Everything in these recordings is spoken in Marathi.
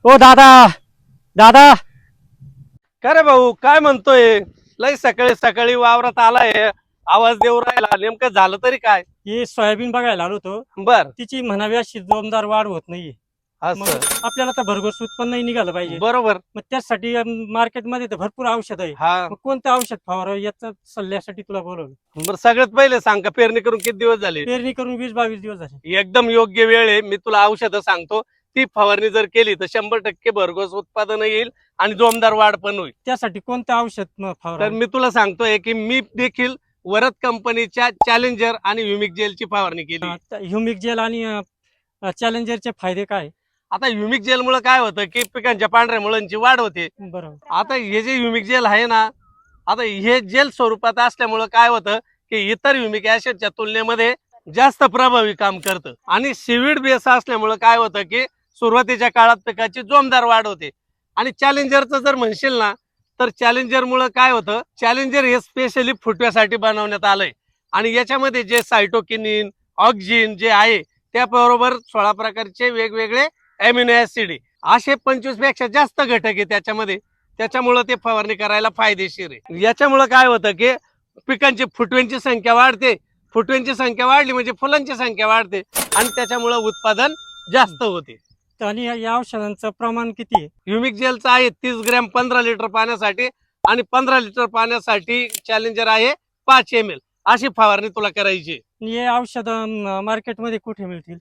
ओ दादा दादा. का रे भाऊ काय म्हणतोय? लय सकाळी सकाळी वावरात आलाय, आवाज देऊ राहिला. नेमकं झालं तरी काय? हे सोयाबीन बघायला आलो होतो. बर. तिची म्हणावी अशी जोमदार वाढ होत नाहीये. मग असं. आपल्याला तर भरघोस उत्पन्नही निघालं पाहिजे. बरोबर. मग त्यासाठी मार्केटमध्ये तर भरपूर औषध आहे. हा. मग कोणतं औषध फवारावं याचा सल्ल्यासाठी तुला बोलवलं. बरं, सगळ्यात पहिले सांग का पेरणी करून किती दिवस झाले? पेरणी करून 20-22 दिवस झाले. एकदम योग्य वेळ आहे. मी तुला औषधं सांगतो. ती फवारणी जर केली तर 100% भरघोस उत्पादन येईल आणि जोमदार वाढ पण होईल. त्यासाठी कोणतं औषध तर फवारावं? मी तुला सांगतोय की मी देखील वरद कंपनीच्या चॅलेंजर आणि ह्युमिक जेलची फवारणी केली. ह्युमिक जेल आणि चॅलेंजरचे फायदे काय? आता ह्युमिक जेल मुळे काय होतं की पिकांच्या पांढऱ्या मुळांची वाढ होते. बरोबर. आता हे जे ह्युमिक जेल आहे ना, आता हे जेल स्वरूपात असल्यामुळं काय होतं की इतर ह्युमिक ऍसिडच्या तुलनेमध्ये जास्त प्रभावी काम करतं आणि सिविड बेस असल्यामुळं काय होतं की सुरुवातीच्या काळात पिकाची जोमदार वाढ होते. आणि चॅलेंजरचं जर म्हणशील ना, तर चॅलेंजर मुळे काय होतं, चॅलेंजर हे स्पेशली फुटव्यासाठी बनवण्यात आलंय आणि याच्यामध्ये जे सायटोकिनिन, ऑक्झिन जे आहे त्याबरोबर 16 प्रकारचे वेगवेगळे अॅमिनो ऍसिड असे 25 पेक्षा जास्त घटक आहे त्याच्यामध्ये. त्याच्यामुळं ते फवारणी करायला फायदेशीर आहे. याच्यामुळं काय होतं की पिकांची फुटव्यांची संख्या वाढते. फुटव्यांची संख्या वाढली म्हणजे फुलांची संख्या वाढते आणि त्याच्यामुळं उत्पादन जास्त होते. आणि या औषधांचं प्रमाण किती आहे? ह्युमिक जेलचं आहे 30 ग्रॅम 15 लिटर पाण्यासाठी आणि 15 लिटर पाण्यासाठी चॅलेंजर आहे 5 ml. अशी फवारणी तुला करायची. हे औषध मार्केटमध्ये कुठे मिळतील?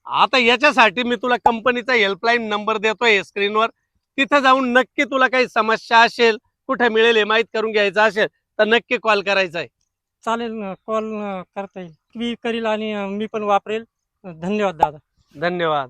आता याच्यासाठी मी तुला कंपनीचा हेल्पलाईन नंबर देतोय स्क्रीनवर. तिथे जाऊन नक्की तुला काही समस्या असेल, कुठे मिळेल हे माहीत करून घ्यायचं असेल तर नक्की कॉल करायचा आहे. चालेल, कॉल करता येईल. मी करील आणि मी पण वापरेल. धन्यवाद दादा. धन्यवाद.